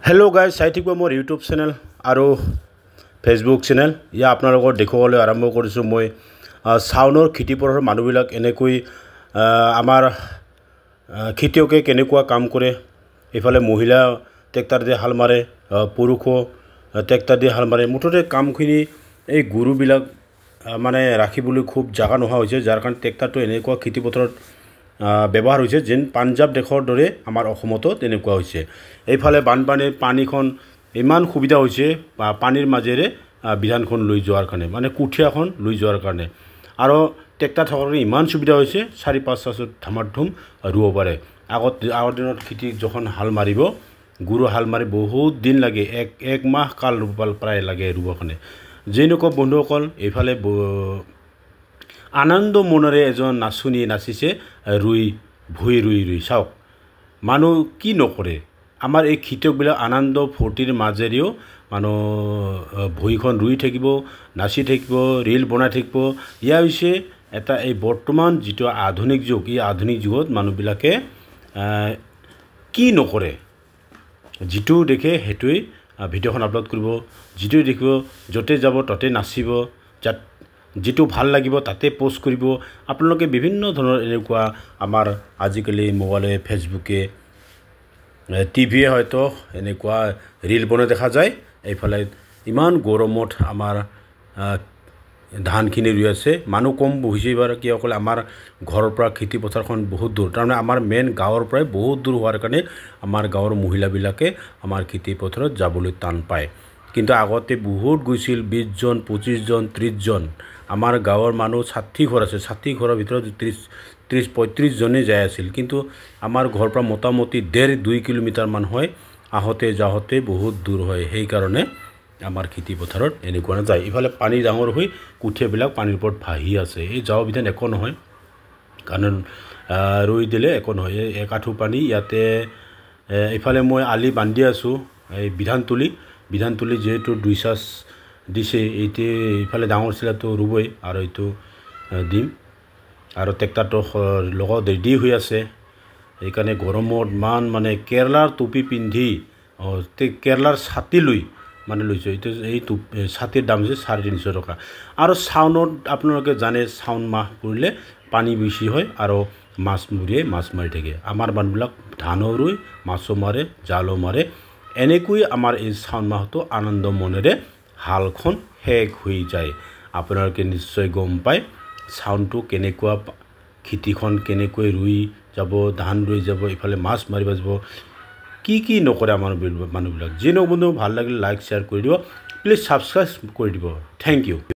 hello guys চাই থাকিব মোৰ ইউটিউব চেনেল আৰু ফেসবুক চেনেল ইয়া আপোনালোকৰ দেখুৱাবলৈ আৰম্ভ কৰিছো মই সাউনৰ খেতিপথাৰৰ মানুহবিলাক এনেকৈ আমাৰ খেতিয়কে কেনেকুৱা কাম কৰে ইফালে মহিলা ট্ৰেক্টৰ দি হাল মাৰে পুৰুষ ট্ৰেক্টৰ দি হাল মাৰে মুঠতে কামখিনি এই গুৰুবিলাক মানে ৰাখিবলৈ খুব জাগা নোহোৱা হৈছে যাৰ কাৰণ ট্ৰেক্টৰটো এনেকুৱা খেতিপথাৰত ব্যৱহাৰ হৈছে যেন পাঞ্জাব দেশৰ দৰে আমাৰ অসমতো তেনেকুৱা হৈছে এইফালে বানপানীৰ পানীখন ইমান সুবিধা হৈছে পানীৰ মাজেৰে বিধানখন লৈ যোৱাৰ কাৰণে মানে কুঠিয়াখন লৈ যোৱাৰ কাৰণে আৰু ট্ৰেক্টৰ থকাৰ ইমান সুবিধা হৈছে 4-5 বছৰ ধমাধম ৰুব পাৰে আগৰ দিনত খেতি যখন হাল মাৰিব গুৰু হাল মাৰি বহুত দিন লাগে এক মাহ কাল ৰুবল প্ৰায় লাগে ৰুব কাৰণে যেনেকুৱা বন্ধুসকল এইফালে আনন্দ মনৰে এজন নাচুনি নাচিছে ৰুই ভুই ৰুই চাওক মানুহ কি নকৰে আমাৰ এই খেতিয়কবিলাক আনন্দ ফূৰ্তিৰ মাজেৰেও মানুহ ভুইখন ৰুই থাকিব নাচি থাকিব ৰীল বনাই থাকিব ইয়া হৈছে এটা এই বৰ্তমান যেটো আধুনিক যুগ এই আধুনিক যুগত মানুহবিলাকে কি নকৰে যেটো দেখে হেতুই ভিডিওখন আপলোড কৰিব যেটো দেখিব যতে যাব ততে নাচিব যেটো ভাল লাগিব তাতে পোস্ট কৰিব আপোনালোকে বিভিন্ন ধৰণৰ এনেকুৱা আমাৰ আজিকালি মোবাইলে ফেসবুকে টিভিয়ে হয়তো এনেকুৱা ৰীল বনাই দেখা যায় এইফালে ইমান গৰমত আমাৰ ধানখিনি ৰুই আছে মানুহ কম বহিছে এবাৰ কি অকল আমাৰ ঘৰৰ পৰা খেতি পথাৰখন বহুত দূৰ তাৰমানে আমাৰ মেইন গাঁৱৰ পৰা বহুত দূৰ হোৱাৰ কাৰণে আমাৰ গাঁৱৰ মহিলাবিলাকে আমাৰ খেতি পথাৰত যাবলৈ টান পায় কিন্তু আগতে বহুত গৈছিল 20 জন 25 জন 30 জন আমাৰ গাঁৱৰ মানুহ 60 ঘৰ আছে 60 ঘৰৰ ভিতৰত 30-35 জনে যায় আছিল কিন্তু আমাৰ ঘৰৰ পৰা মোটামুটি 1.5-2 কিলোমিটাৰ মান হয় আহতে যাহতে বহুত দূৰ হয় সেই কাৰণে আমাৰ খেতি পথাৰত এনেকুৱা না যায় ইফালে পানী ডাঙৰ হৈ কুঠিয়াবিলাক পানীৰ ওপৰত ভাহি আছে এই যাও বিধান একো নহয় কাৰণ ৰুই দিলে একো নহয় এক আঠু পানী ইয়াতে ইফালে মই আলি বান্ধি আছো এই বিধানতলি যেটো দুই সাজ দিছে এইতে ইফালে ডাঙৰ ছিলাটো ৰুবই আৰু এইটো দিম আৰু ট্ৰেক্টৰটো লগত ৰেডি হৈ আছে এই কাৰণে গৰমত মান মানে কেৰালাৰ টুপি পিন্ধি কেৰালাৰ ছাতি লৈ মানে লৈছো এই ছাতিৰ দাম যে 350 টকা আৰু সাউনত আপোনালোকে জানে সাউন মাহ পৰিলে পানী বেছি হয় আৰু মাছ মাৰি থাকে আমাৰ মানুহবিলাক ধানো ৰুই মাছো মাৰে জালো মাৰে এনেকৈ আমাৰ এই সাউন মাহটো আনন্দ মনেৰে হালখন শেষ হৈ যায় আপোনালোকে নিশ্চয় গম পায় সাউনটো কেনেকুৱা খেতিখন কেনেকৈ ৰুই যাব ধান ৰুই যাব ইফালে মাছ মাৰিব যাব কি নকৰে আমাৰ মানুহবিলাক যেন বন্ধু ভাল লাগিলে লাইক শেয়াৰ কৰি দিব প্লিজ সাবস্ক্ৰাইব কৰি দিব থ্যাংক ইউ